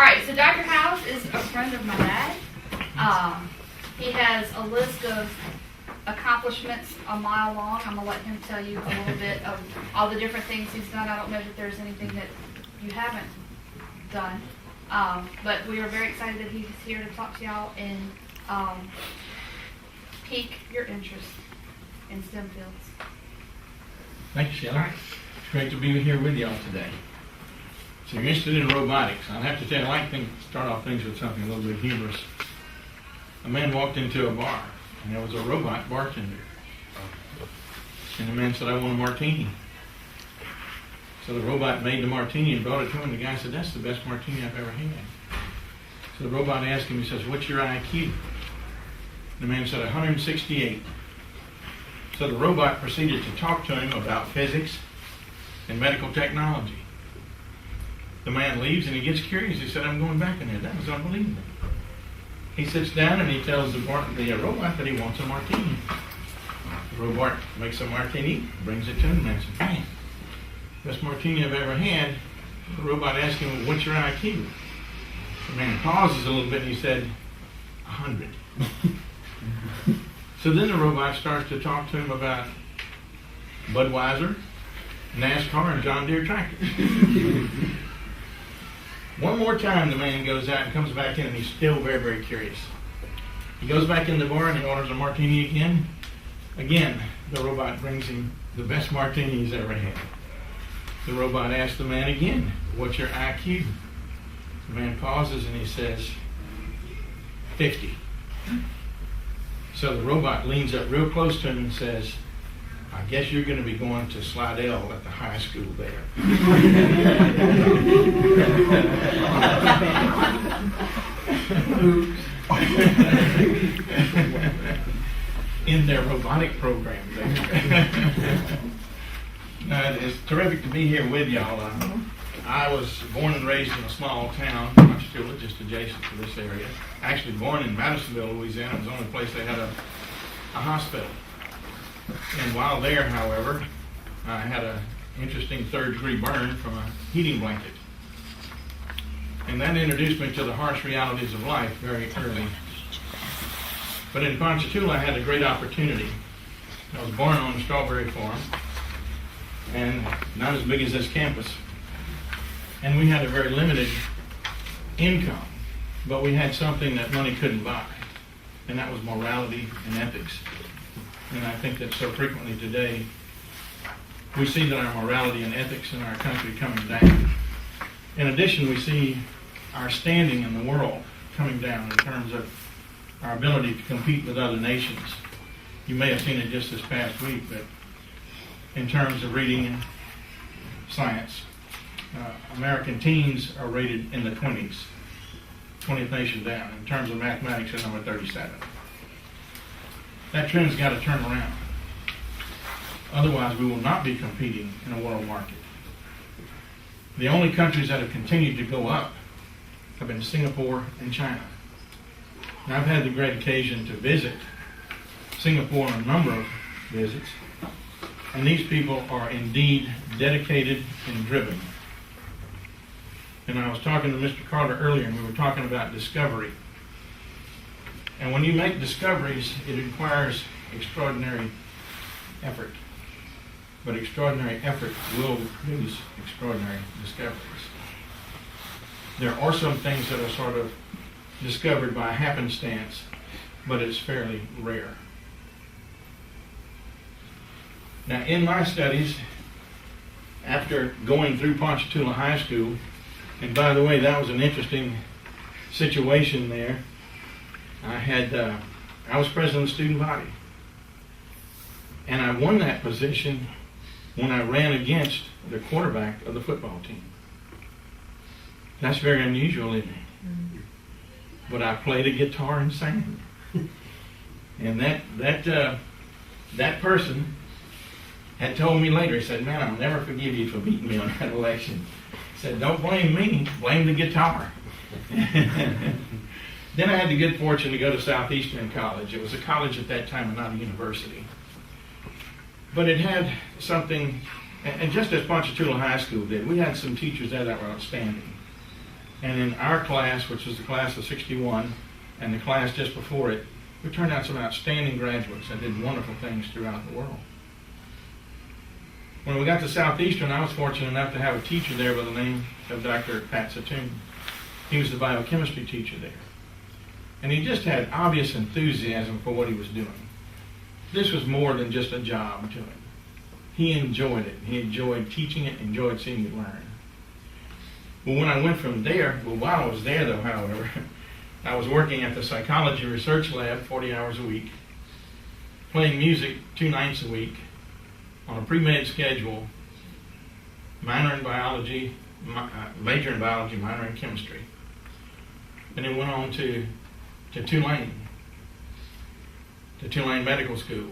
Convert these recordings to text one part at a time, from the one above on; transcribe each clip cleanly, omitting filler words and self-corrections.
right, so Dr. House is a friend of my dad. He has a list of accomplishments a mile long. I'm going to let him tell you a little bit of all the different things he's done. I don't know that there's anything that you haven't done. But we are very excited that he's here to talk to y'all and pique your interest in STEM fields. Thank you, Shelley. It's great to be here with y'all today. So you're interested in robotics. I'll have to tell you, I like to start off things with something a little bit humorous. A man walked into a bar, and there was a robot bartender. And the man said, "I want a martini." So the robot made the martini and brought it to him. The guy said, "That's the best martini I've ever had." So the robot asked him, he says, "What's your IQ?" The man said, 168. So the robot proceeded to talk to him about physics and medical technology. The man leaves and he gets curious. He said, "I'm going back in there." That was unbelievable. He sits down and he tells the robot that he wants a martini. The robot makes a martini, brings it to him, and says, "Bang, best martini I've ever had." The robot asked him, "What's your IQ?" The man pauses a little bit and he said, 100. So then the robot starts to talk to him about Budweiser, NASCAR, and John Deere tractors. One more time the man goes out and comes back in and he's still very, very curious. He goes back in the bar and he orders a martini again. Again, the robot brings him the best martini he's ever had. The robot asks the man again, "What's your IQ?" The man pauses and he says, 50. So the robot leans up real close to him and says, "I guess you're going to be going to Slidell at the high school there." In their robotic program there. It's terrific to be here with y'all. I was born and raised in a small town, Ponchatoula, just adjacent to this area. Actually born in Madisonville, Louisiana. It was the only place they had a hospital. And while there, however, I had an interesting third-degree burn from a heating blanket. And that introduced me to the harsh realities of life very early. But in Ponchatoula, I had a great opportunity. I was born on a strawberry farm, and not as big as this campus. And we had a very limited income, but we had something that money couldn't buy, and that was morality and ethics. And I think that so frequently today, we see that our morality and ethics in our country coming down. In addition, we see our standing in the world coming down in terms of our ability to compete with other nations. You may have seen it just this past week, but in terms of reading and science, American teens are rated in the 20s, 20th nation down. In terms of mathematics, they're number 37. That trend's got to turn around. Otherwise, we will not be competing in a world market. The only countries that have continued to go up have been Singapore and China. Now, I've had the great occasion to visit Singapore on a number of visits, and these people are indeed dedicated and driven. And I was talking to Mr. Carter earlier, and we were talking about discovery. And when you make discoveries, it requires extraordinary effort. But extraordinary effort will produce extraordinary discoveries. There are some things that are sort of discovered by happenstance, but it's fairly rare. Now, in my studies, after going through Ponchatoula High School, and by the way, that was an interesting situation there. I was president of the student body, and I won that position when I ran against the quarterback of the football team. That's very unusual, isn't it? Mm-hmm. But I played a guitar and sang, and that person had told me later. He said, "Man, I'll never forgive you for beating me on that election." He said, "Don't blame me, blame the guitar." Then I had the good fortune to go to Southeastern College. It was a college at that time and not a university. But it had something, and just as Ponchatoula High School did, we had some teachers there that were outstanding. And in our class, which was the class of 61, and the class just before it, we turned out some outstanding graduates that did wonderful things throughout the world. When we got to Southeastern, I was fortunate enough to have a teacher there by the name of Dr. Pat Satoon. He was the biochemistry teacher there. And he just had obvious enthusiasm for what he was doing. This was more than just a job to him. He enjoyed it. He enjoyed teaching it, enjoyed seeing it learn. Well, when I went from there, while I was there though, however, I was working at the psychology research lab 40 hours a week, playing music 2 nights a week, on a pre-med schedule, minor in biology, major in biology, minor in chemistry. And then went on to Tulane Medical School.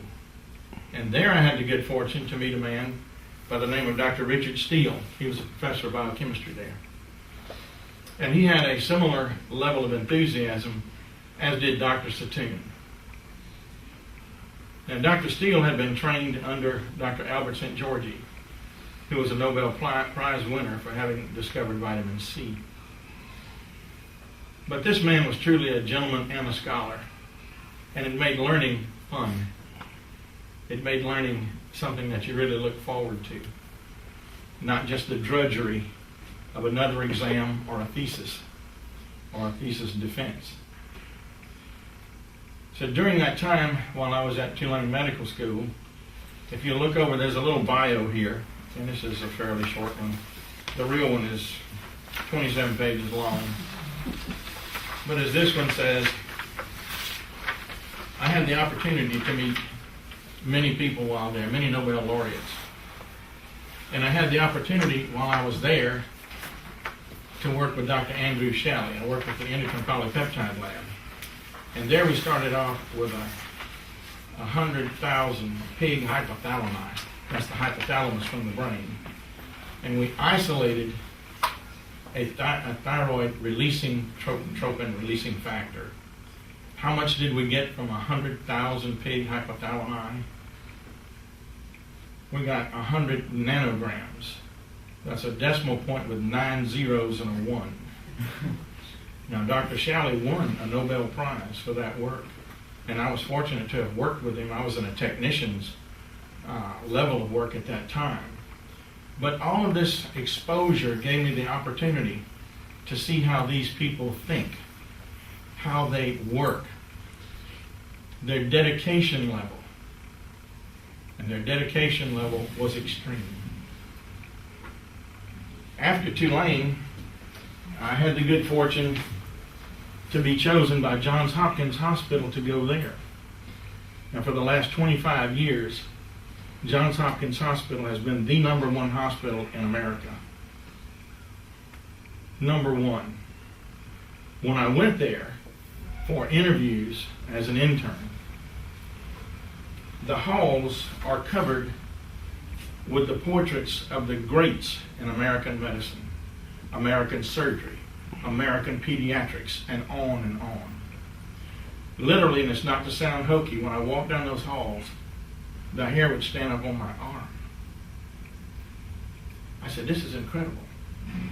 And there I had the good fortune to meet a man by the name of Dr. Richard Steele. He was a professor of biochemistry there. And he had a similar level of enthusiasm as did Dr. Satoon. Now, Dr. Steele had been trained under Dr. Albert St. Georgi, who was a Nobel Prize winner for having discovered vitamin C. But this man was truly a gentleman and a scholar, and it made learning fun. It made learning something that you really look forward to, not just the drudgery of another exam or a thesis defense. So during that time, while I was at Tulane Medical School, if you look over, there's a little bio here, and this is a fairly short one. The real one is 27 pages long. But as this one says, I had the opportunity to meet many people while there, many Nobel laureates. And I had the opportunity while I was there to work with Dr. Andrew Shalley. I worked with the endocrine polypeptide lab. And there we started off with 100,000 pig hypothalami. That's the hypothalamus from the brain. And we isolated a thyroid releasing tropin releasing factor. How much did we get from 100,000 pig hypothalami? We got 100 nanograms. That's a decimal point with 9 zeros and a 1. Now, Dr. Shalley won a Nobel Prize for that work, and I was fortunate to have worked with him. I was in a technician's level of work at that time. But all of this exposure gave me the opportunity to see how these people think, how they work, their dedication level. And their dedication level was extreme. After Tulane, I had the good fortune to be chosen by Johns Hopkins Hospital to go there. Now, for the last 25 years, Johns Hopkins Hospital has been the #1 hospital in America. #1. When I went there for interviews as an intern, the halls are covered with the portraits of the greats in American medicine, American surgery, American pediatrics, and on and on. Literally, and it's not to sound hokey, when I walked down those halls, the hair would stand up on my arm. I said, this is incredible.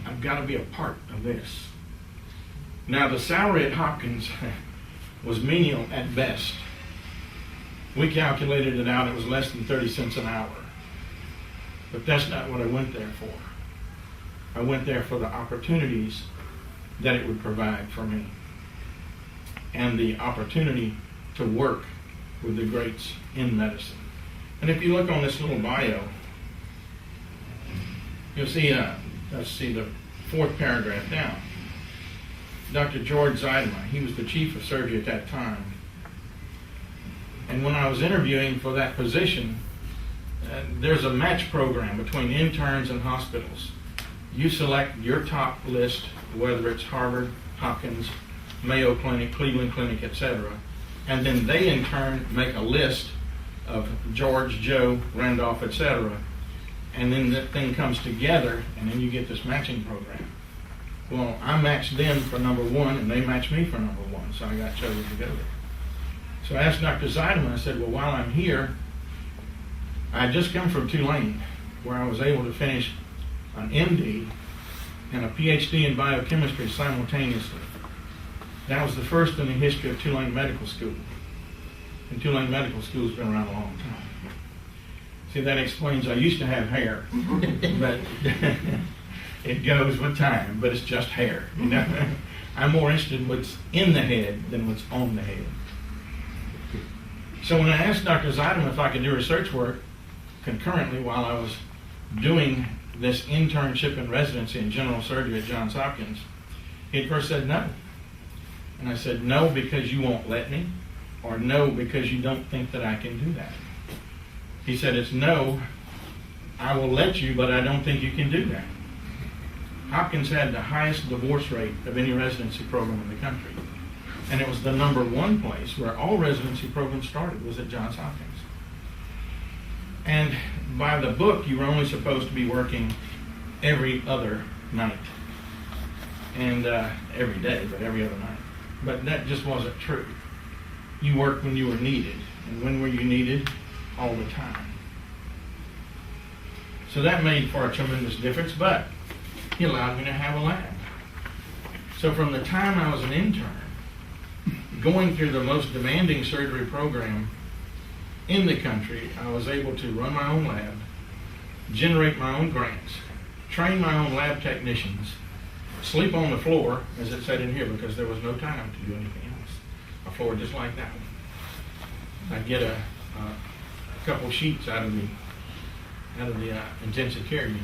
I've got to be a part of this. Now, the salary at Hopkins was menial at best. We calculated it out, it was less than 30 cents an hour. But that's not what I went there for. I went there for the opportunities that it would provide for me, and the opportunity to work with the greats in medicine. And if you look on this little bio, you'll see, let's see the 4th paragraph down. Dr. George Zeidema, he was the chief of surgery at that time. And when I was interviewing for that position, there's a match program between interns and hospitals. You select your top list, whether it's Harvard, Hopkins, Mayo Clinic, Cleveland Clinic, etc. And then they in turn make a list of George, Joe, Randolph, etc. And then that thing comes together, and then you get this matching program. Well, I matched them for #1, and they matched me for #1, so I got chosen to go there. So I asked Dr. Zeidema, I said, well, while I'm here, I had just come from Tulane, where I was able to finish an MD and a PhD in biochemistry simultaneously. That was the first in the history of Tulane Medical School. And Tulane Medical School's been around a long time. See, that explains I used to have hair, but it goes with time, but it's just hair. You know? I'm more interested in what's in the head than what's on the head. So when I asked Dr. Zeidman if I could do research work concurrently while I was doing this internship and residency in general surgery at Johns Hopkins, he at first said no. And I said, no, because you won't let me, or no, because you don't think that I can do that. He said, it's no, I will let you, but I don't think you can do that. Hopkins had the highest divorce rate of any residency program in the country. And it was the #1 place where all residency programs started, was at Johns Hopkins. And by the book, you were only supposed to be working every other night. And every day, but every other night. But that just wasn't true. You worked when you were needed. And when were you needed? All the time. So that made for a tremendous difference, but he allowed me to have a lab. So from the time I was an intern, going through the most demanding surgery program in the country, I was able to run my own lab, generate my own grants, train my own lab technicians, sleep on the floor, as it said in here, because there was no time to do anything else. A floor just like that one. I'd get a couple sheets out of the intensive care unit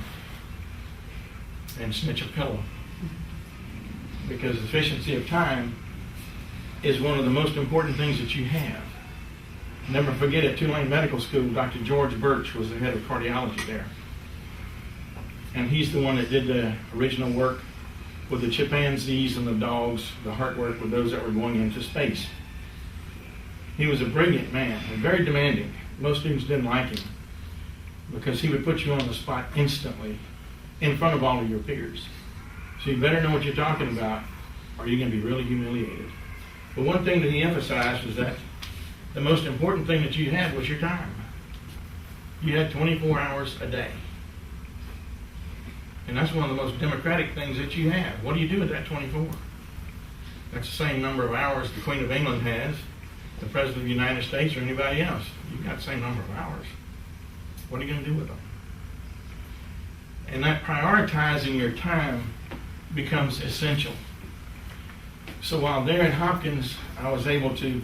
and snitch a pillow, because efficiency of time is one of the most important things that you have. Never forget, at Tulane Medical School, Dr. George Birch was the head of cardiology there. And he's the one that did the original work with the chimpanzees and the dogs, the heart work with those that were going into space. He was a brilliant man and very demanding. Most students didn't like him because he would put you on the spot instantly in front of all of your peers. So you better know what you're talking about, or you're going to be really humiliated. But one thing that he emphasized was that the most important thing that you had was your time. You had 24 hours a day. And that's one of the most democratic things that you have. What do you do with that 24? That's the same number of hours the Queen of England has, the President of the United States, or anybody else. You've got the same number of hours. What are you going to do with them? And that prioritizing your time becomes essential. So while there at Hopkins, I was able to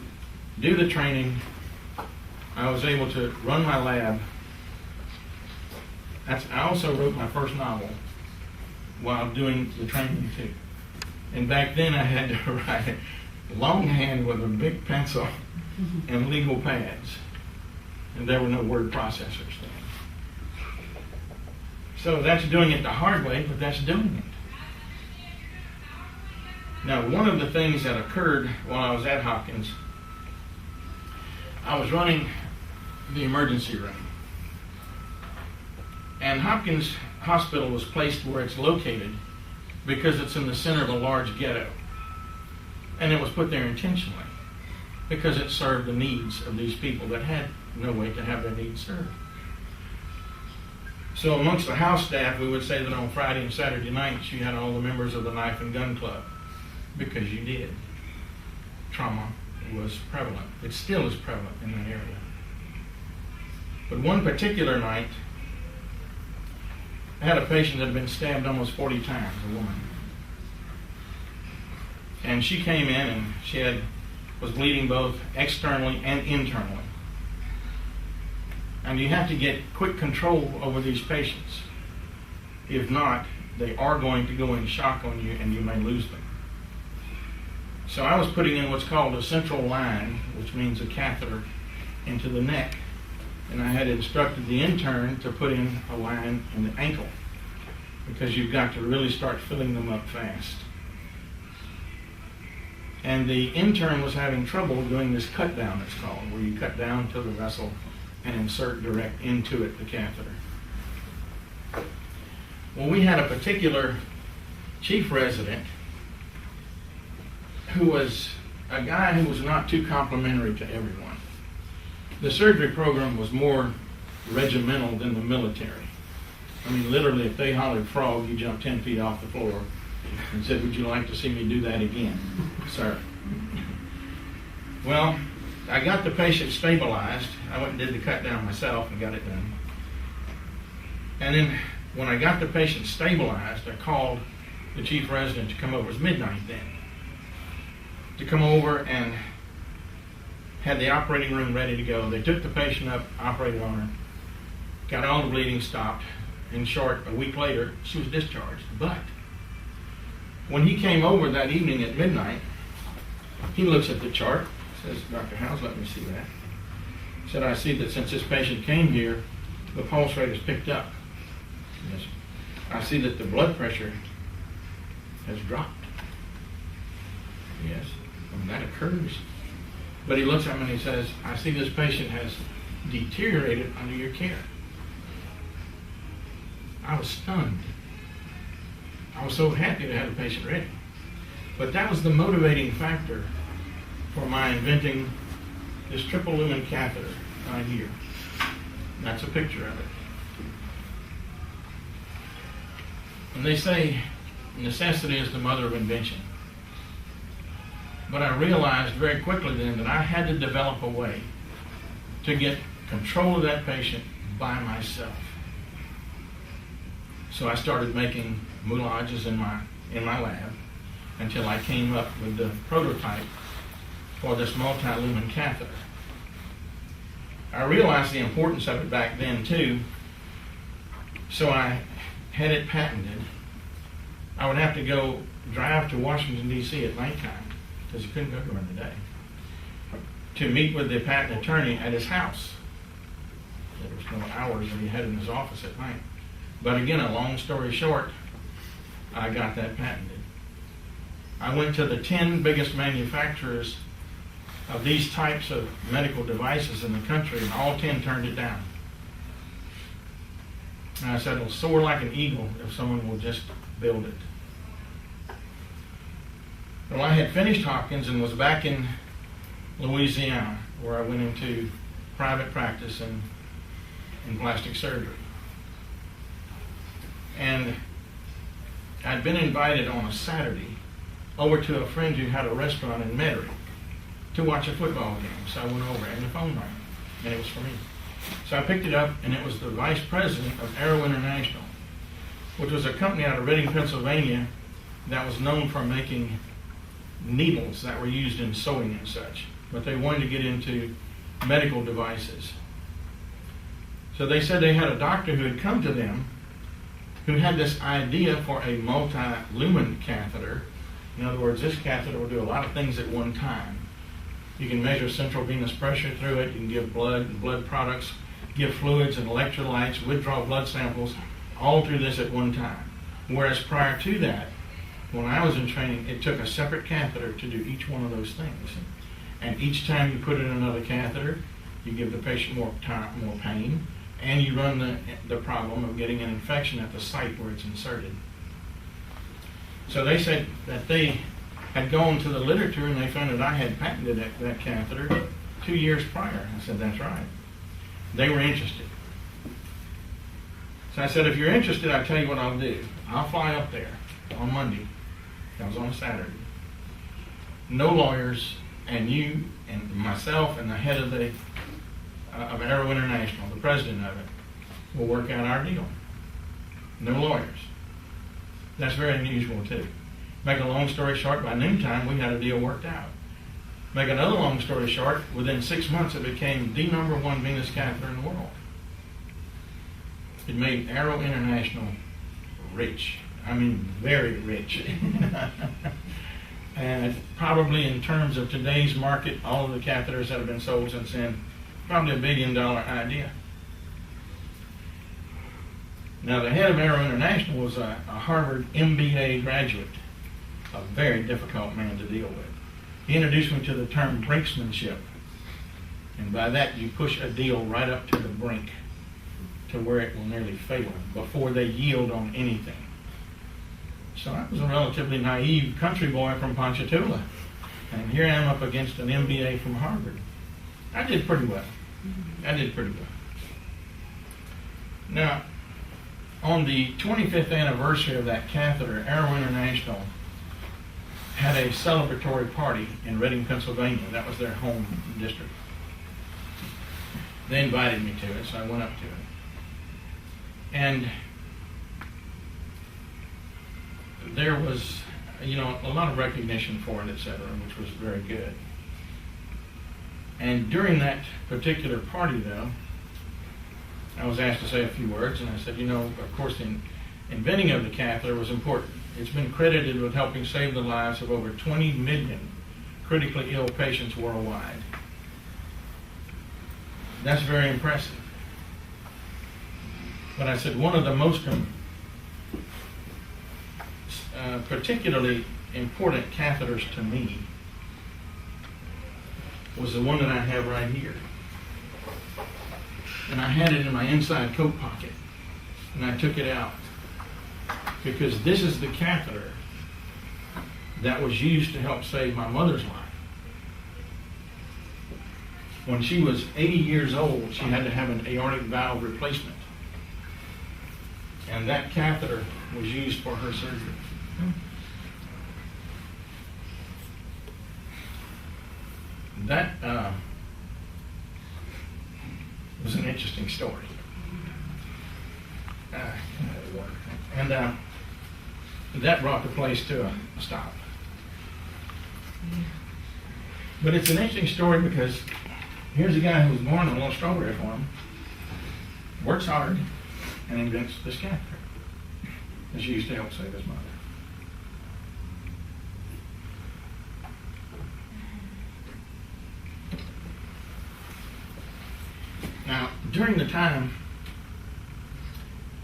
do the training, I was able to run my lab. I also wrote my first novel while doing the training too. And back then I had to write longhand with a big pencil and legal pads. And there were no word processors then. So that's doing it the hard way, but that's doing it. Now, one of the things that occurred while I was at Hopkins, I was running the emergency room. And Hopkins Hospital was placed where it's located because it's in the center of a large ghetto. And it was put there intentionally because it served the needs of these people that had no way to have their needs served. So amongst the house staff, we would say that on Friday and Saturday nights, you had all the members of the Knife and Gun Club, because you did. Trauma was prevalent. It still is prevalent in that area. But one particular night, I had a patient that had been stabbed almost 40 times, a woman. And she came in and she was bleeding both externally and internally. And you have to get quick control over these patients. If not, they are going to go in shock on you and you may lose them. So I was putting in what's called a central line, which means a catheter, into the neck. And I had instructed the intern to put in a line in the ankle, because you've got to really start filling them up fast. And the intern was having trouble doing this cut down, it's called, where you cut down to the vessel and insert direct into it the catheter. Well, we had a particular chief resident who was a guy who was not too complimentary to everyone. The surgery program was more regimental than the military. I mean, literally, if they hollered frog, you jumped 10 feet off the floor and said, would you like to see me do that again, sir? Well, I got the patient stabilized. I went and did the cut down myself and got it done. And then when I got the patient stabilized, I called the chief resident to come over. It was midnight then. To come over and had the operating room ready to go. They took the patient up, operated on her, got all the bleeding stopped. In short, a week later, she was discharged. But when he came over that evening at midnight, he looks at the chart, says, Dr. Howes, let me see that. He said, I see that since this patient came here, the pulse rate has picked up. Yes. I see that the blood pressure has dropped. Yes, and that occurs. But he looks at me and he says, I see this patient has deteriorated under your care. I was stunned. I was so happy to have the patient ready. But that was the motivating factor for my inventing this triple lumen catheter right here. That's a picture of it. And they say necessity is the mother of invention. But I realized very quickly then that I had to develop a way to get control of that patient by myself. So I started making moulages in my lab until I came up with the prototype for this multi-lumen catheter. I realized the importance of it back then too, so I had it patented. I would have to go drive to Washington, D.C. at nighttime, because you couldn't go during the day, to meet with the patent attorney at his house. There was no hours that he had in his office at night. But again, a long story short, I got that patented. I went to the 10 biggest manufacturers of these types of medical devices in the country, and all 10 turned it down. And I said, it'll soar like an eagle if someone will just build it. Well, I had finished Hopkins and was back in Louisiana, where I went into private practice in plastic surgery. And I'd been invited on a Saturday over to a friend who had a restaurant in Metairie to watch a football game. So I went over and the phone rang, and it was for me. So I picked it up, and it was the vice president of Aero International, which was a company out of Reading, Pennsylvania, that was known for making needles that were used in sewing and such. But they wanted to get into medical devices. So they said they had a doctor who had come to them who had this idea for a multi-lumen catheter. In other words, this catheter will do a lot of things at one time. You can measure central venous pressure through it. You can give blood and blood products, give fluids and electrolytes, withdraw blood samples, all through this at one time. Whereas prior to that, when I was in training, it took a separate catheter to do each one of those things. And each time you put in another catheter, you give the patient more time, more pain, and you run the problem of getting an infection at the site where it's inserted. So they said that they had gone to the literature and they found that I had patented that catheter 2 years prior. I said, that's right. They were interested. So I said, if you're interested, I'll tell you what I'll do. I'll fly up there on Monday. That was on a Saturday. No lawyers, and you and myself and the head of Aero International, the president of it, will work out our deal. No lawyers. That's very unusual too. Make a long story short, by noontime we had a deal worked out. Make another long story short, within 6 months it became the #1 venous catheter in the world. It made Aero International rich. I mean, very rich. And probably in terms of today's market, all of the catheters that have been sold since then, probably $1 billion idea. Now, the head of Aero International was a Harvard MBA graduate, a very difficult man to deal with. He introduced me to the term brinksmanship. And by that, you push a deal right up to the brink to where it will nearly fail before they yield on anything. So I was a relatively naive country boy from Ponchatoula. And here I am up against an MBA from Harvard. I did pretty well. Now, On the 25th anniversary of that catheter, Arrow International had a celebratory party in Reading, Pennsylvania. That was their home district. They invited me to it, so I went up to it. And there was, a lot of recognition for it, etc., which was very good. And during that particular party, though, I was asked to say a few words, and I said, of course, the inventing of the catheter was important. It's been credited with helping save the lives of over 20 million critically ill patients worldwide. That's very impressive. But I said one of the most particularly important catheters to me was the one that I have right here. And I had it in my inside coat pocket, and I took it out because this is the catheter that was used to help save my mother's life. When she was 80 years old, she had to have an aortic valve replacement. And that catheter was used for her surgery. That was an interesting story. And that brought the place to a stop. But it's an interesting story because here's a guy who was born on a little strawberry farm, works hard, and invents this catheter that's used to help save his mother. Now, during the time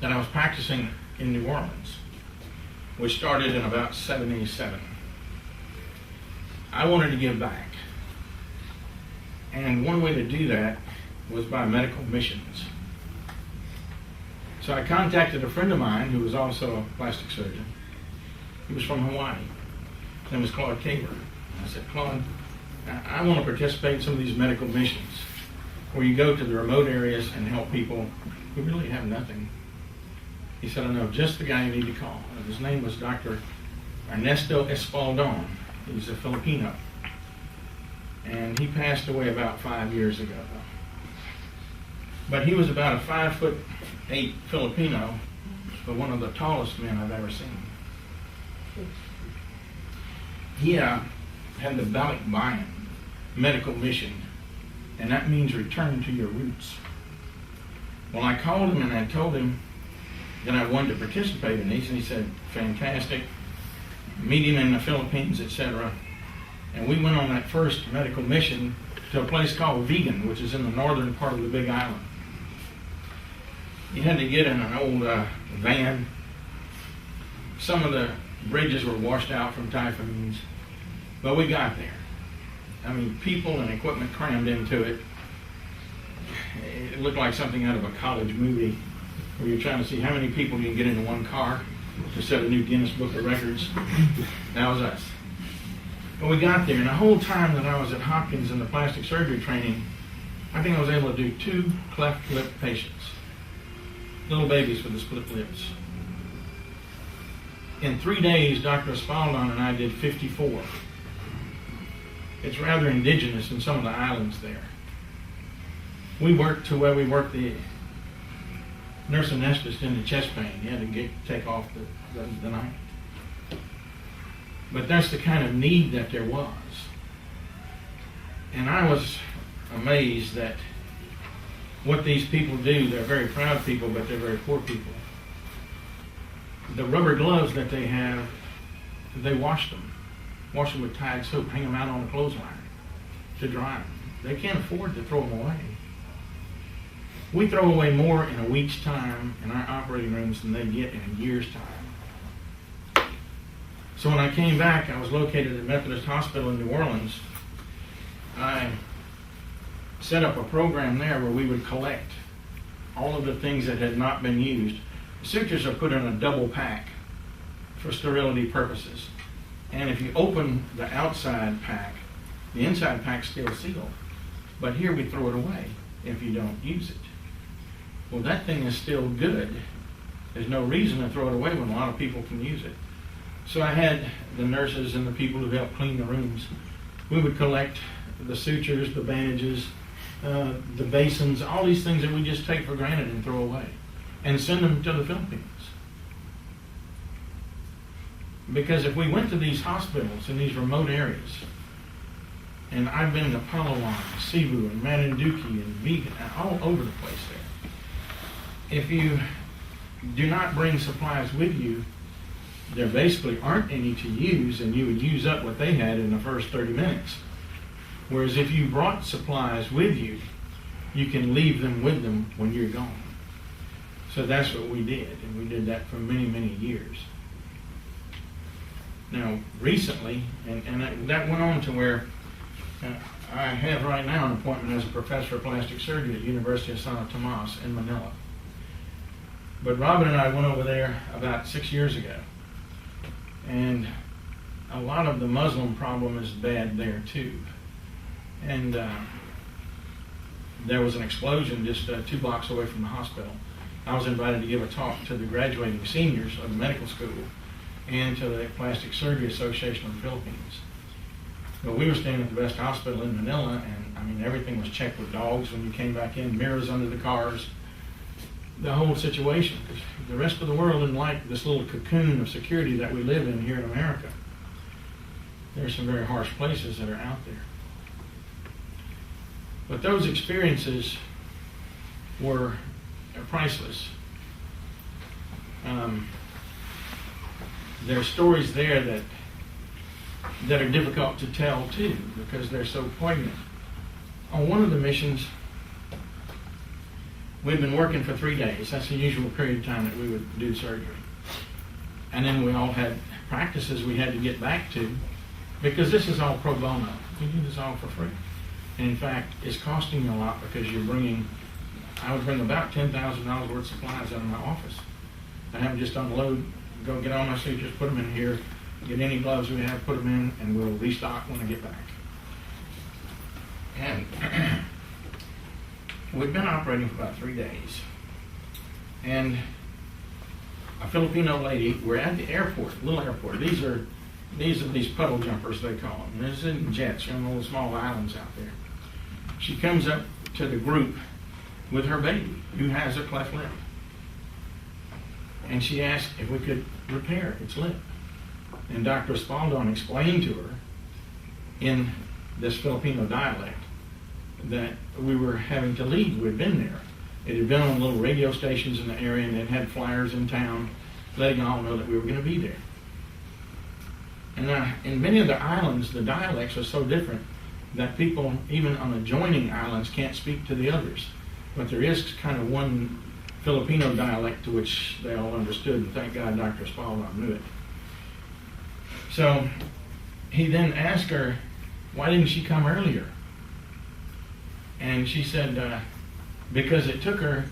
that I was practicing in New Orleans, which started in about 77, I wanted to give back. And one way to do that was by medical missions. So I contacted a friend of mine who was also a plastic surgeon. He was from Hawaii. His name was Claude Caber. I said, Claude, I want to participate in some of these medical missions where you go to the remote areas and help people who really have nothing. He said, I know just the guy you need to call. And his name was Dr. Ernesto Espaldon. He's a Filipino. And he passed away about 5 years ago. But he was about a 5'8" Filipino, but one of the tallest men I've ever seen. He had the Balikbayan medical mission, and that means return to your roots. Well, I called him and I told him that I wanted to participate in these, and he said, fantastic, meet him in the Philippines, etc. And we went on that first medical mission to a place called Vigan, which is in the northern part of the Big Island. You had to get in an old van. Some of the bridges were washed out from typhoons, but we got there. I mean, people and equipment crammed into it. It looked like something out of a college movie where you're trying to see how many people you can get into one car to set a new Guinness Book of Records. That was us. But we got there, and the whole time that I was at Hopkins in the plastic surgery training, I think I was able to do 2 cleft lip patients. Little babies with the split lips. In 3 days, Dr. Espaldon and I did 54. It's rather indigenous in some of the islands there. We worked to where we worked the nurse anesthetist in the chest pain. You had to take off the night. But that's the kind of need that there was. And I was amazed that what these people do, they're very proud people, but they're very poor people. The rubber gloves that they have, they wash them with Tide soap, hang them out on a clothesline to dry them. They can't afford to throw them away. We throw away more in a week's time in our operating rooms than they get in a year's time. So when I came back, I was located at Methodist Hospital in New Orleans. I set up a program there where we would collect all of the things that had not been used. Sutures are put in a double pack for sterility purposes. And if you open the outside pack, the inside pack's still sealed. But here we throw it away if you don't use it. Well, that thing is still good There's no reason to throw it away when a lot of people can use it. So I had the nurses and the people who helped clean the rooms. We would collect the sutures, the bandages, the basins, all these things that we just take for granted and throw away, and send them to the Philippines. Because if we went to these hospitals in these remote areas, and I've been to Palawan, Cebu, and Marinduque, and Vigan, all over the place there. If you do not bring supplies with you, there basically aren't any to use, and you would use up what they had in the first 30 minutes. Whereas if you brought supplies with you, you can leave them with them when you're gone. So that's what we did, and we did that for many, many years. Now, recently, and that went on to where I have right now an appointment as a professor of plastic surgery at the University of Santo Tomas in Manila. But Robin and I went over there about 6 years ago. And a lot of the Muslim problem is bad there too. And there was an explosion just 2 blocks away from the hospital. I was invited to give a talk to the graduating seniors of the medical school and to the Plastic Surgery Association of the Philippines. But we were staying at the best hospital in Manila, and I mean, everything was checked with dogs when you came back in, mirrors under the cars, the whole situation. The rest of the world didn't like this little cocoon of security that we live in here in America. There are some very harsh places that are out there. But those experiences were priceless. There are stories there that are difficult to tell too, because they're so poignant. On one of the missions, we'd been working for 3 days. That's the usual period of time that we would do surgery. And then we all had practices we had to get back to, because this is all pro bono. We do this all for free. And in fact, it's costing you a lot, because I would bring about $10,000 worth of supplies out of my office. I have them just unload, go get all my sutures, put them in here, get any gloves we have, put them in, and we'll restock when I get back. And we'd been operating for about 3 days. And a Filipino lady, we're at the airport, little airport. These are these puddle jumpers, they call them. This isn't jets, you're on little small islands out there. She comes up to the group with her baby, who has a cleft lip. And she asked if we could repair its lip. And Dr. Espaldon explained to her in this Filipino dialect that we were having to leave. We'd been there. It had been on little radio stations in the area, and it had flyers in town letting all know that we were going to be there. And in many of the islands, the dialects are so different that people, even on adjoining islands, can't speak to the others. But there is kind of one Filipino dialect to which they all understood, and thank God Dr. Espaldon knew it. So he then asked her, why didn't she come earlier? And she said, because it took her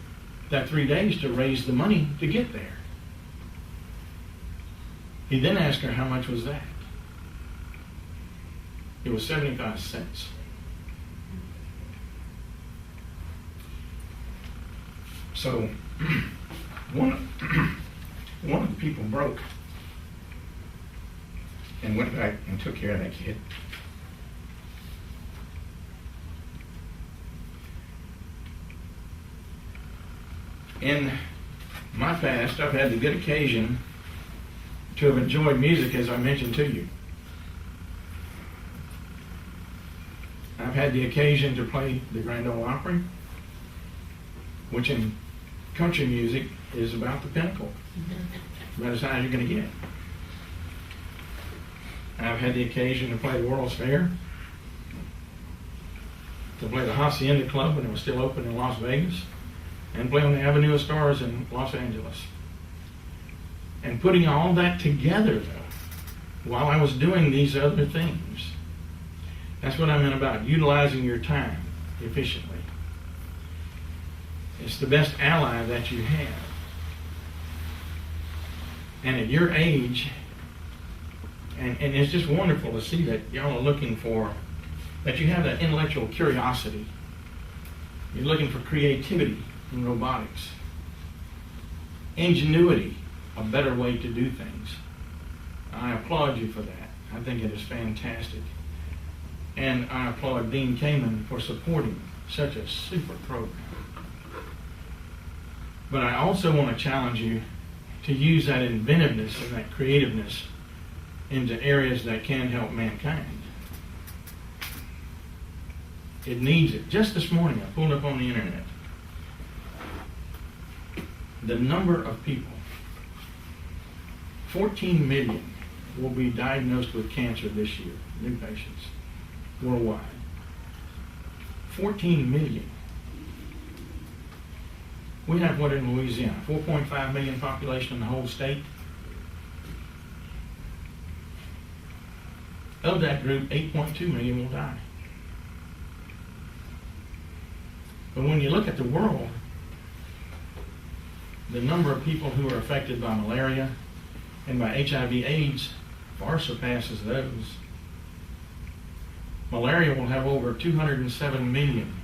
that 3 days to raise the money to get there. He then asked her, how much was that? It was 75 cents. So one of the people broke and went back and took care of that kid. In my past, I've had the good occasion to have enjoyed music, as I mentioned to you. I've had the occasion to play the Grand Ole Opry, which in country music is about the pinnacle, about as high as you're going to get. I've had the occasion to play the World's Fair, to play the Hacienda Club when it was still open in Las Vegas, and play on the Avenue of Stars in Los Angeles. And putting all that together, though, while I was doing these other things, that's what I meant about utilizing your time efficiently. It's the best ally that you have. And at your age, and it's just wonderful to see that y'all are looking for, that you have that intellectual curiosity. You're looking for creativity in robotics. ingenuity, a better way to do things. I applaud you for that. I think it is fantastic. And I applaud Dean Kamen for supporting such a super program. But I also want to challenge you to use that inventiveness and that creativeness into areas that can help mankind. It needs it. Just this morning, I pulled up on the internet the number of people, 14 million will be diagnosed with cancer this year, new patients, worldwide. 14 million. We have what in Louisiana? 4.5 million population in the whole state. Of that group, 8.2 million will die. But when you look at the world, the number of people who are affected by malaria and by HIV/AIDS far surpasses those. Malaria will have over 207 million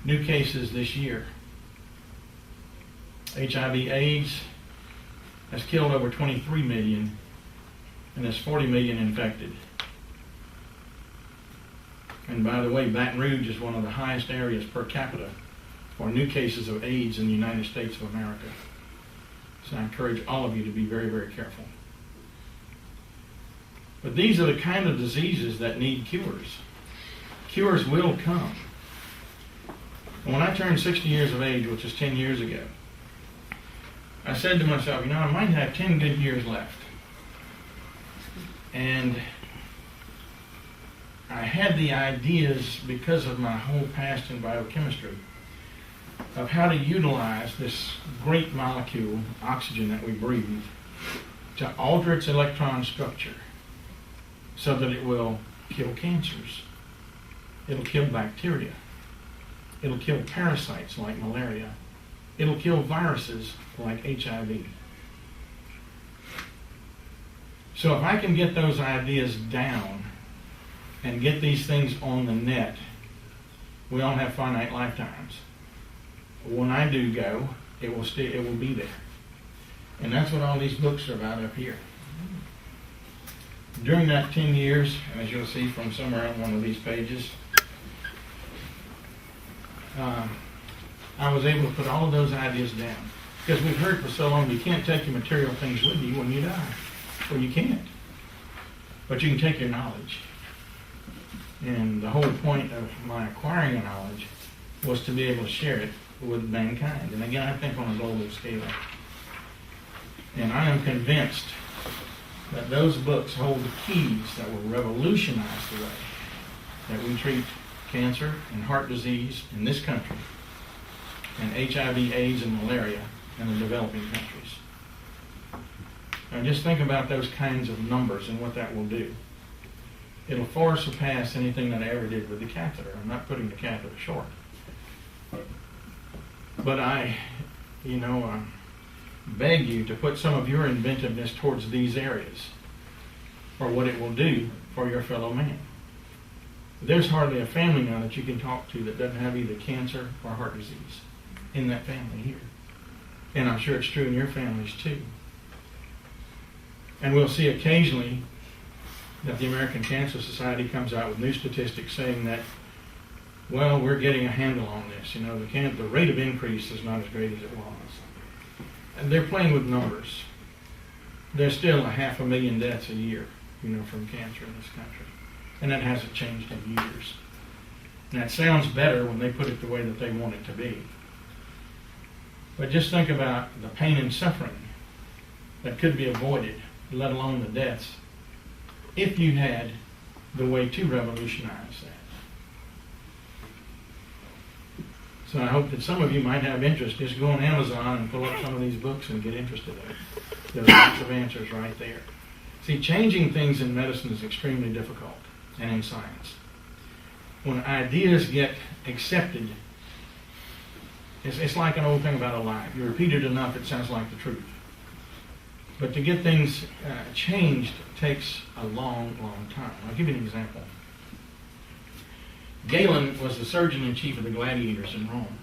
new cases this year. HIV/AIDS has killed over 23 million and there's 40 million infected. And by the way, Baton Rouge is one of the highest areas per capita for new cases of AIDS in the United States of America. So I encourage all of you to be very, very careful. But these are the kind of diseases that need cures. Cures will come. And when I turned 60 years of age, which is 10 years ago, I said to myself, I might have 10 good years left. And I had the ideas, because of my whole past in biochemistry, of how to utilize this great molecule, oxygen that we breathe, to alter its electron structure so that it will kill cancers. It'll kill bacteria. It'll kill parasites like malaria. It'll kill viruses like HIV. So if I can get those ideas down and get these things on the net, we all have finite lifetimes. When I do go, it will be there. And that's what all these books are about up here. During that 10 years, as you'll see from somewhere on one of these pages, I was able to put all of those ideas down. Because we've heard for so long, you can't take your material things with you when you die. Well, you can't. But you can take your knowledge. And the whole point of my acquiring a knowledge was to be able to share it with mankind. And again, I think on a global scale. And I am convinced that those books hold the keys that will revolutionize the way that we treat cancer and heart disease in this country, and HIV/AIDS and malaria in the developing countries. Now just think about those kinds of numbers and what that will do. It'll far surpass anything that I ever did with the catheter. I'm not putting the catheter short. But I beg you to put some of your inventiveness towards these areas for what it will do for your fellow man. There's hardly a family now that you can talk to that doesn't have either cancer or heart disease in that family here. And I'm sure it's true in your families too. And we'll see occasionally that the American Cancer Society comes out with new statistics saying that, well, we're getting a handle on this. The rate of increase is not as great as it was. And they're playing with numbers. There's still 500,000 deaths a year, from cancer in this country. And that hasn't changed in years. And that sounds better when they put it the way that they want it to be. But just think about the pain and suffering that could be avoided, let alone the deaths, if you had the way to revolutionize that. So I hope that some of you might have interest. Just go on Amazon and pull up some of these books and get interested in it. There's lots of answers right there. See, changing things in medicine is extremely difficult, and in science. When ideas get accepted, it's like an old thing about a lie. You repeat it enough, it sounds like the truth. But to get things changed takes a long, long time. I'll give you an example. Galen was the surgeon-in-chief of the gladiators in Rome.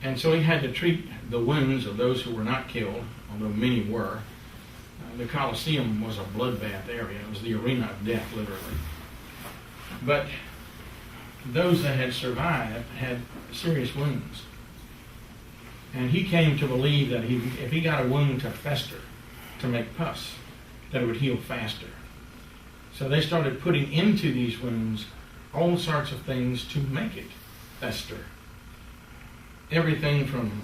And so he had to treat the wounds of those who were not killed, although many were. The Colosseum was a bloodbath area. It was the arena of death, literally. But those that had survived had serious wounds. And he came to believe that if he got a wound to fester, to make pus, that it would heal faster. So they started putting into these wounds all sorts of things to make it fester. Everything from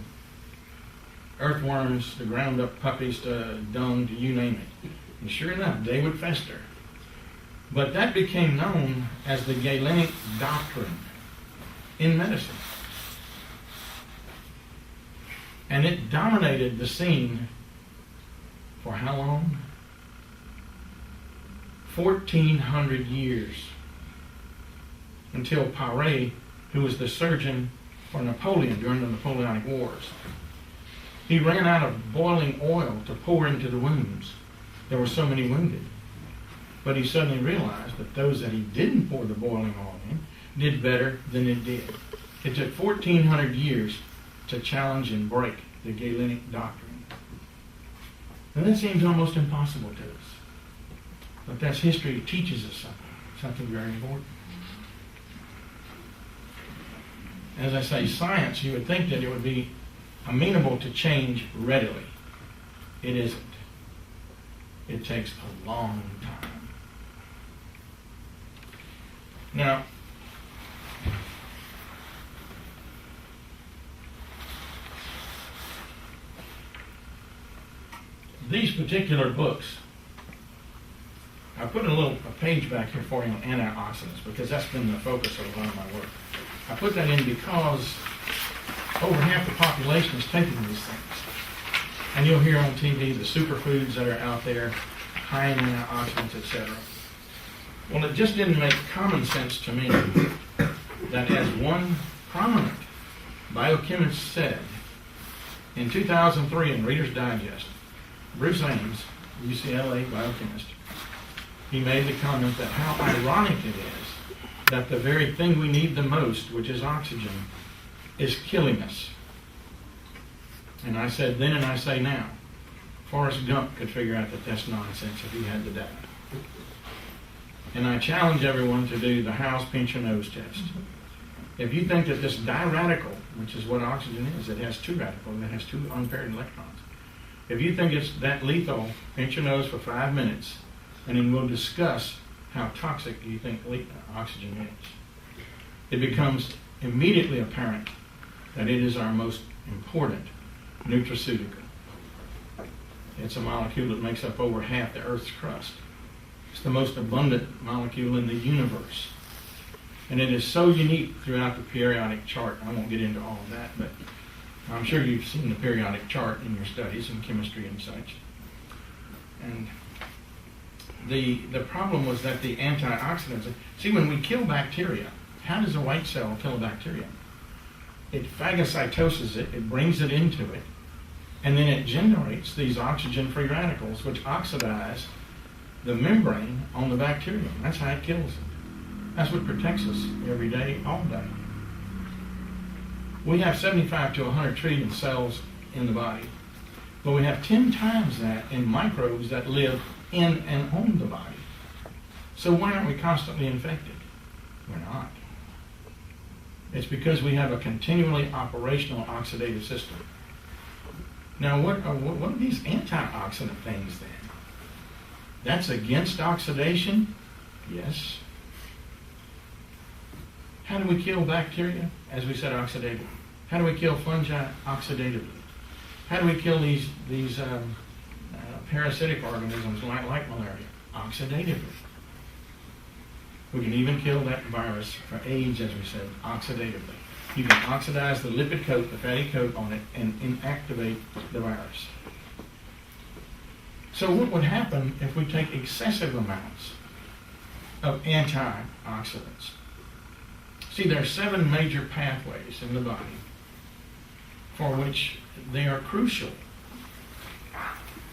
earthworms to ground up puppies to dung to you name it. And sure enough, they would fester. But that became known as the Galenic doctrine in medicine. And it dominated the scene for how long? 1,400 years. Until Paré, who was the surgeon for Napoleon during the Napoleonic Wars, he ran out of boiling oil to pour into the wounds. There were so many wounded. But he suddenly realized that those that he didn't pour the boiling oil in did better than it did. It took 1,400 years to challenge and break the Galenic doctrine. And that seems almost impossible to us. But that's history. It teaches us something very important. As I say, science, you would think that it would be amenable to change readily. It isn't. It takes a long time. Now, these particular books, I put a page back here for you on antioxidants because that's been the focus of a lot of my work. I put that in because over half the population is taking these things. And you'll hear on TV the superfoods that are out there, high in antioxidants, etc. Well, it just didn't make common sense to me that as one prominent biochemist said in 2003 in Reader's Digest, Bruce Ames, UCLA biochemist, he made the comment that how ironic it is that the very thing we need the most, which is oxygen, is killing us. And I said then and I say now, Forrest Gump could figure out that that's nonsense if he had the data. And I challenge everyone to do the House pinch your nose test. If you think that this diradical, which is what oxygen is, it has two radicals, it has two unpaired electrons. If you think it's that lethal, pinch your nose for 5 minutes, and then we'll discuss how toxic you think oxygen is. It becomes immediately apparent that it is our most important nutraceutical. It's a molecule that makes up over half the Earth's crust. It's the most abundant molecule in the universe. And it is so unique throughout the periodic chart. I won't get into all of that, but I'm sure you've seen the periodic chart in your studies in chemistry and such. And the problem was that the antioxidants, see, when we kill bacteria, how does a white cell kill a bacteria? It phagocytoses it, it brings it into it, and then it generates these oxygen-free radicals which oxidize the membrane on the bacterium. That's how it kills it. That's what protects us every day, all day. We have 75 to 100 trillion cells in the body, but we have 10 times that in microbes that live in and on the body. So why aren't we constantly infected? We're not. It's because we have a continually operational oxidative system. Now, what are these antioxidant things then? That's against oxidation? Yes. How do we kill bacteria? As we said, oxidatively. How do we kill fungi? Oxidatively. How do we kill these parasitic organisms like malaria? Oxidatively. We can even kill that virus for AIDS, as we said, oxidatively. You can oxidize the lipid coat, the fatty coat on it, and inactivate the virus. So what would happen if we take excessive amounts of antioxidants? See, there are 7 major pathways in the body for which they are crucial.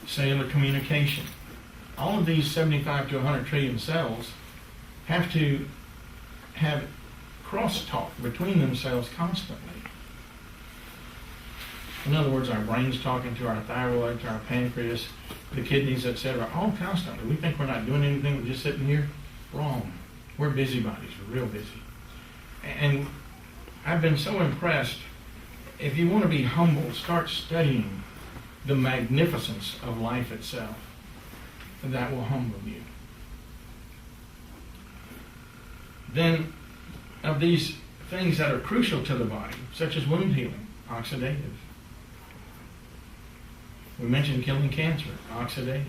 Cellular communication. All of these 75 to 100 trillion cells have to have crosstalk between themselves constantly. In other words, our brain's talking to our thyroid, to our pancreas, the kidneys, etc., all constantly. We think we're not doing anything, we're just sitting here. Wrong. We're busybodies. We're real busy. And I've been so impressed. If you want to be humble, start studying the magnificence of life itself. And that will humble you. Then, of these things that are crucial to the body, such as wound healing, oxidative. We mentioned killing cancer, oxidative.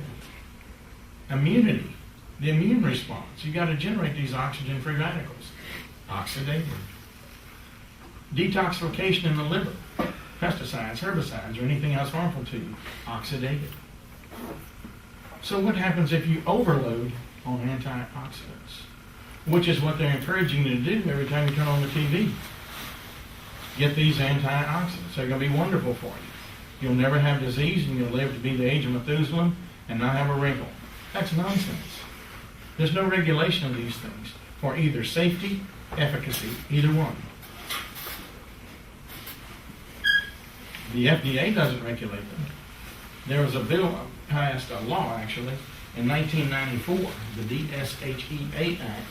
Immunity, the immune response. You got to generate these oxygen-free radicals, oxidative. Detoxification in the liver, pesticides, herbicides, or anything else harmful to you, oxidative. So what happens if you overload on antioxidants? Which is what they're encouraging you to do every time you turn on the TV. Get these antioxidants. They're going to be wonderful for you. You'll never have disease, and you'll live to be the age of Methuselah and not have a wrinkle. That's nonsense. There's no regulation of these things for either safety, efficacy, either one. The FDA doesn't regulate them. There was a bill passed, a law actually, in 1994, the DSHEA Act,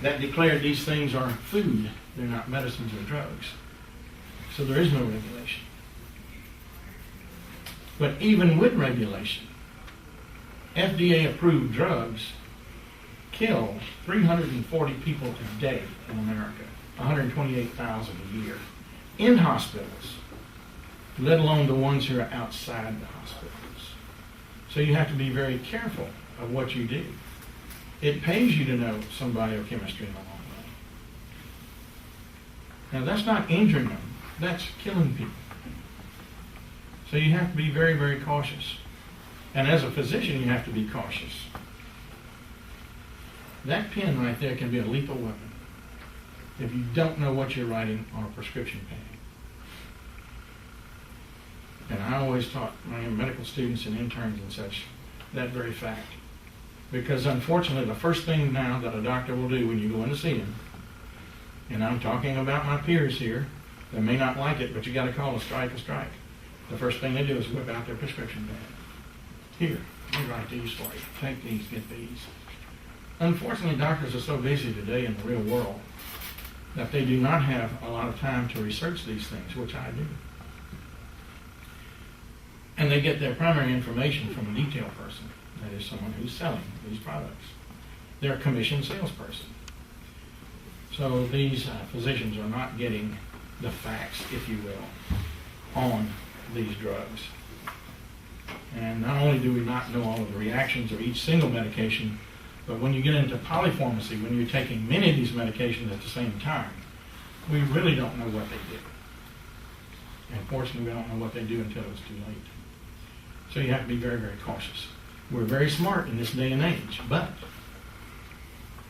that declared these things are food. They're not medicines or drugs. So there is no regulation. But even with regulation, FDA-approved drugs kill 340 people a day in America, 128,000 a year, in hospitals, let alone the ones who are outside the hospitals. So you have to be very careful of what you do. It pays you to know some biochemistry in the long run. Now that's not injuring them, that's killing people. So you have to be very, very cautious. And as a physician, you have to be cautious. That pen right there can be a lethal weapon if you don't know what you're writing on a prescription pad. And I always taught my medical students and interns and such that very fact. Because unfortunately, the first thing now that a doctor will do when you go in to see him, and I'm talking about my peers here, they may not like it, but you got to call a strike a strike. The first thing they do is whip out their prescription pad. Here, let me write these for you. Take these, get these. Unfortunately, doctors are so busy today in the real world that they do not have a lot of time to research these things, which I do. And they get their primary information from a detail person, that is someone who's selling these products. They're a commissioned salesperson. So these physicians are not getting the facts, if you will, on these drugs. And not only do we not know all of the reactions of each single medication, but when you get into polypharmacy, when you're taking many of these medications at the same time, we really don't know what they do. And fortunately, we don't know what they do until it's too late. So you have to be very, very cautious. We're very smart in this day and age, but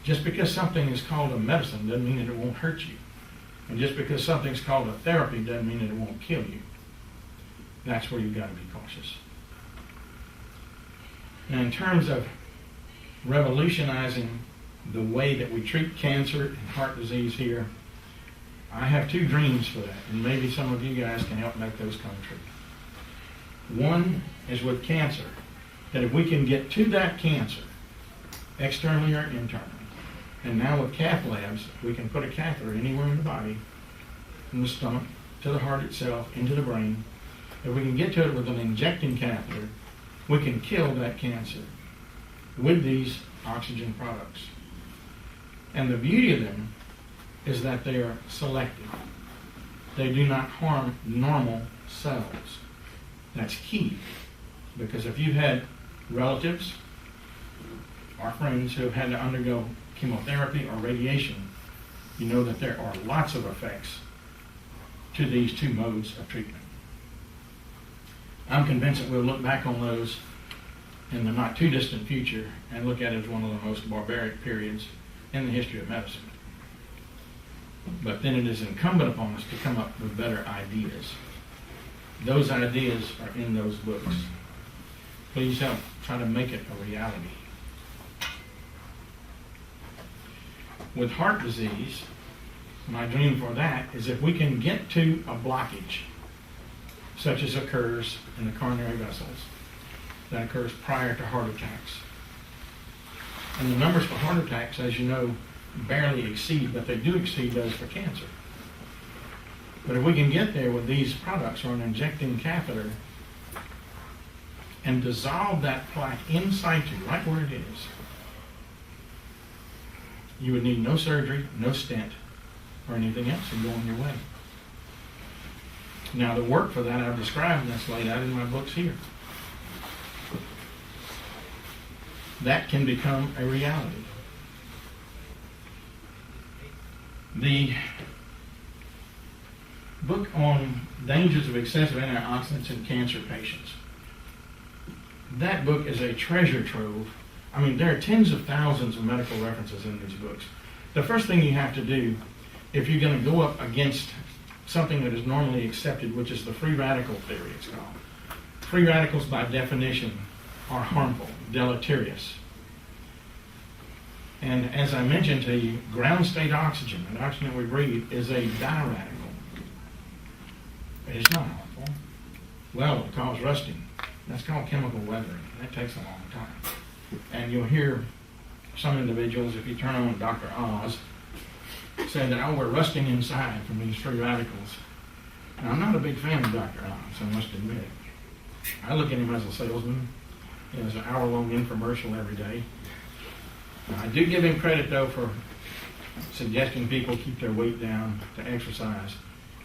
just because something is called a medicine doesn't mean that it won't hurt you. And just because something's called a therapy doesn't mean that it won't kill you. That's where you've got to be cautious. Now, in terms of revolutionizing the way that we treat cancer and heart disease here, I have two dreams for that, and maybe some of you guys can help make those come true. One is with cancer, that if we can get to that cancer, externally or internally, and now with cath labs, we can put a catheter anywhere in the body, from the stomach to the heart itself, into the brain. If we can get to it with an injecting catheter, we can kill that cancer with these oxygen products. And the beauty of them is that they are selective. They do not harm normal cells. That's key. Because if you've had relatives or friends who have had to undergo chemotherapy or radiation, you know that there are lots of effects to these two modes of treatment. I'm convinced that we'll look back on those in the not too distant future and look at it as one of the most barbaric periods in the history of medicine. But then it is incumbent upon us to come up with better ideas. Those ideas are in those books. Please help try to make it a reality. With heart disease, my dream for that is if we can get to a blockage such as occurs in the coronary vessels, that occurs prior to heart attacks. And the numbers for heart attacks, as you know, barely exceed, but they do exceed those for cancer. But if we can get there with these products or an injecting catheter and dissolve that plaque in situ, right where it is, you would need no surgery, no stent, or anything else, and go on your way. Now, the work for that I've described, and that's laid out in my books here. That can become a reality. The book on dangers of excessive antioxidants in cancer patients, that book is a treasure trove. I mean, there are tens of thousands of medical references in these books. The first thing you have to do, if you're going to go up against something that is normally accepted, which is the free radical theory, it's called. Free radicals, by definition, are harmful, deleterious. And as I mentioned to you, ground state oxygen, the oxygen that we breathe, is a diradical. It's not harmful. Well, it'll cause rusting. That's called chemical weathering. That takes a long time. And you'll hear some individuals, if you turn on Dr. Oz, say that, oh, we're rusting inside from these free radicals. Now, I'm not a big fan of Dr. Oz, I must admit. I look at him as a salesman. He has an hour-long infomercial every day. Now, I do give him credit, though, for suggesting people keep their weight down, to exercise,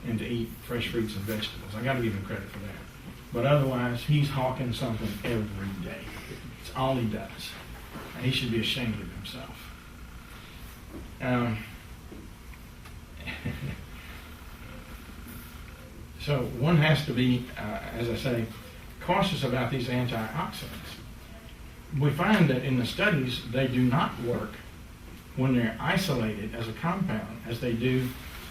and to eat fresh fruits and vegetables. I got to give him credit for that. But otherwise, he's hawking something every day. It's all he does. And he should be ashamed of himself. So one has to be, as I say, cautious about these antioxidants. We find that in the studies, they do not work when they're isolated as a compound, as they do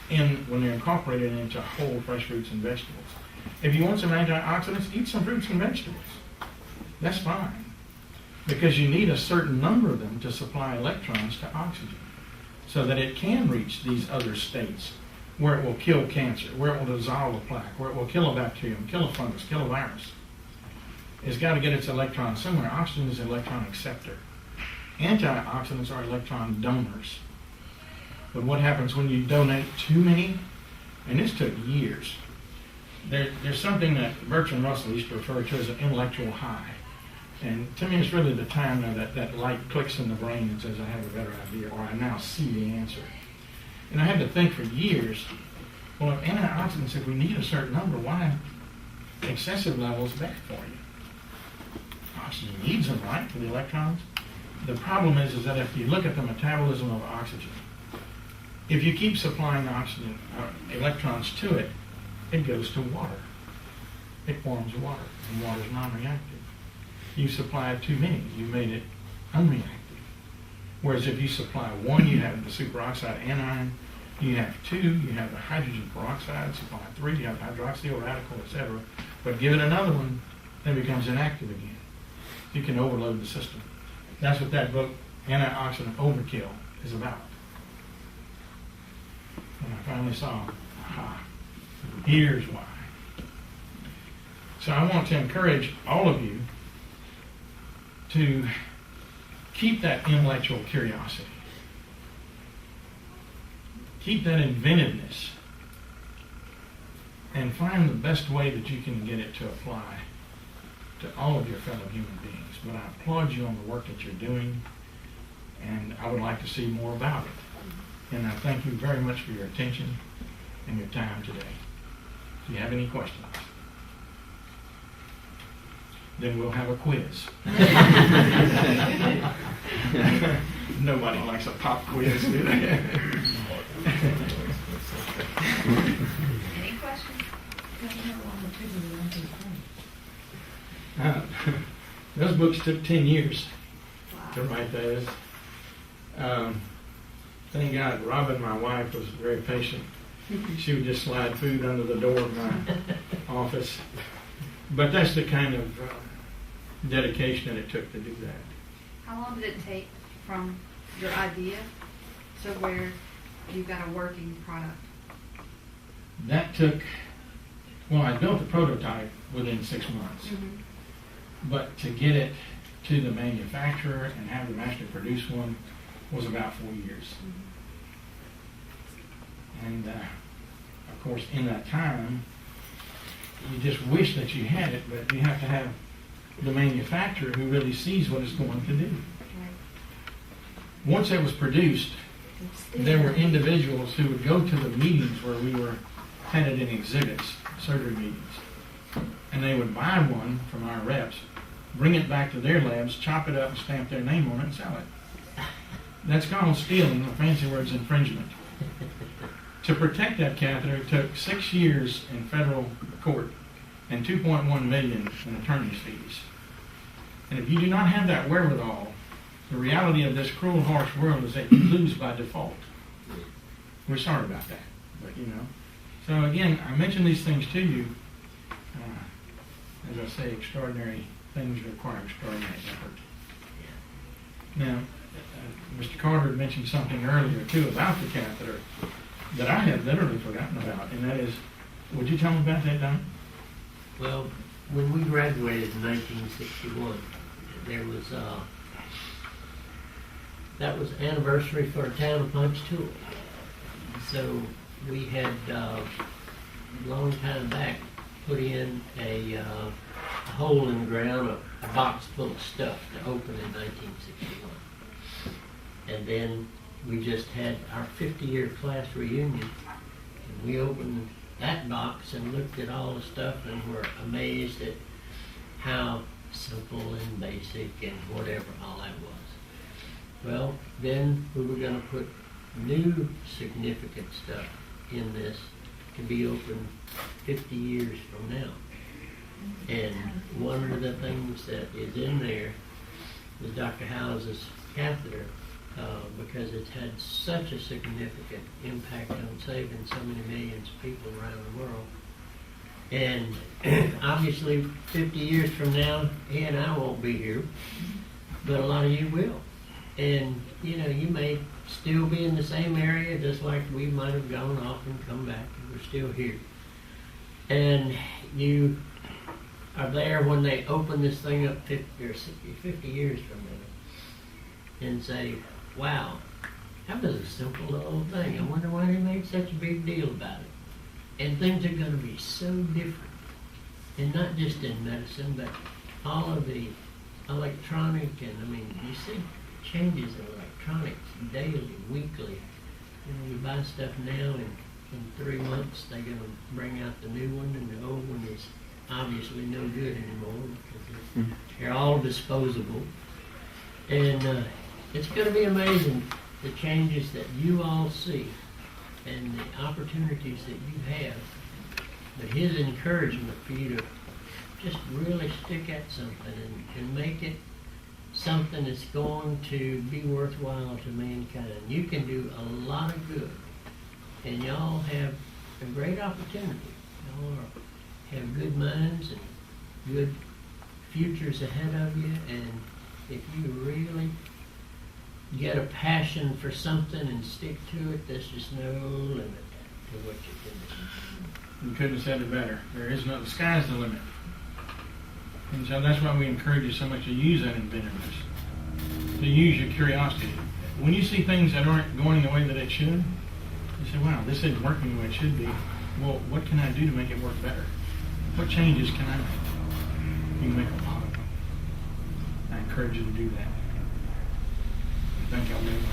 when they're incorporated into whole fresh fruits and vegetables. If you want some antioxidants, eat some fruits and vegetables. That's fine, because you need a certain number of them to supply electrons to oxygen so that it can reach these other states where it will kill cancer, where it will dissolve a plaque, where it will kill a bacterium, kill a fungus, kill a virus. It's got to get its electrons somewhere. Oxygen is an electron acceptor. Antioxidants are electron donors. But what happens when you donate too many? And this took years. There's something that Bertrand Russell used to refer to as an intellectual high. And to me, it's really the time that light clicks in the brain and says, I have a better idea, or I now see the answer. And I had to think for years, well, if antioxidants, if we need a certain number, why excessive levels bad for you? Oxygen needs them, right, for the electrons? The problem is that if you look at the metabolism of oxygen, if you keep supplying oxygen, electrons to it, it goes to water. It forms water, and water is non-reactive. You supply too many, you made it unreactive. Whereas if you supply one, you have the superoxide anion, you have two, you have the hydrogen peroxide, supply three, you have hydroxyl radical, etc. But give it another one, then it becomes inactive again. You can overload the system. That's what that book, Antioxidant Overkill, is about. And I finally saw, aha, here's why. So I want to encourage all of you to keep that intellectual curiosity. Keep that inventiveness. And find the best way that you can get it to apply to all of your fellow human beings. But I applaud you on the work that you're doing, and I would like to see more about it. And I thank you very much for your attention and your time today. Do you have any questions? Then we'll have a quiz. Nobody likes a pop quiz, do they? Any questions? Those books took 10 years to write those. Thank God, Robin, my wife, was very patient. She would just slide food under the door of my office. But that's the kind of dedication that it took to do that. How long did it take from your idea to where you got a working product? That took Well, I built the prototype within 6 months, but to get it to the manufacturer and have them actually produce one was about 4 years. And of course, in that time, you just wish that you had it, but you have to have the manufacturer who really sees what it's going to do. Once it was produced, there were individuals who would go to the meetings where we were headed in exhibits, surgery meetings, and they would buy one from our reps, bring it back to their labs, chop it up and stamp their name on it and sell it. That's called stealing. The fancy word's infringement. To protect that catheter, it took 6 years in federal court and $2.1 million in attorney's fees. And if you do not have that wherewithal, the reality of this cruel, harsh world is that you lose by default. We're sorry about that, but you know. So again, I mention these things to you. As I say, extraordinary things require extraordinary effort. Now, Mr. Carter had mentioned something earlier too about the catheter that I had literally forgotten about, and that is, would you tell me about that, Don? Well, when we graduated in 1961, there was that was anniversary for a town of Punch tour. So we had a long time back put in a hole in the ground, a box full of stuff to open in 1961. And then we just had our 50-year class reunion, and we opened that box and looked at all the stuff and were amazed at how simple and basic and whatever all that was. Well, then we were going to put new significant stuff in this to be opened 50 years from now. And one of the things that is in there is Dr. House's catheter, because it's had such a significant impact on saving so many millions of people around the world. And obviously 50 years from now, he and I won't be here, but a lot of you will. And you know, you may still be in the same area, just like we might have gone off and come back, and we're still here. And you are there when they open this thing up 50 or 60, 50 years from now and say, wow, that was a simple little thing. I wonder why they made such a big deal about it. And things are going to be so different. And not just in medicine, but all of the electronic, and I mean, you see changes in electronics daily, weekly. You know, you buy stuff now, and in 3 months they're going to bring out the new one, and the old one is obviously no good anymore because they're all disposable. And it's going to be amazing, the changes that you all see and the opportunities that you have. But his encouragement for you to just really stick at something and make it something that's going to be worthwhile to mankind. You can do a lot of good, and y'all have a great opportunity. Y'all have good minds and good futures ahead of you, and if you really get a passion for something and stick to it, there's just no limit to what you can do. You couldn't have said it better. There is no, the sky's the limit. And so that's why we encourage you so much to use that inventiveness, to use your curiosity. When you see things that aren't going the way that it should, you say, wow, this isn't working the way it should be. Well, what can I do to make it work better? What changes can I make? You can make a lot of them. I encourage you to do that. Thank y'all very much.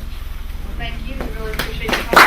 Well, thank you. We really appreciate you coming.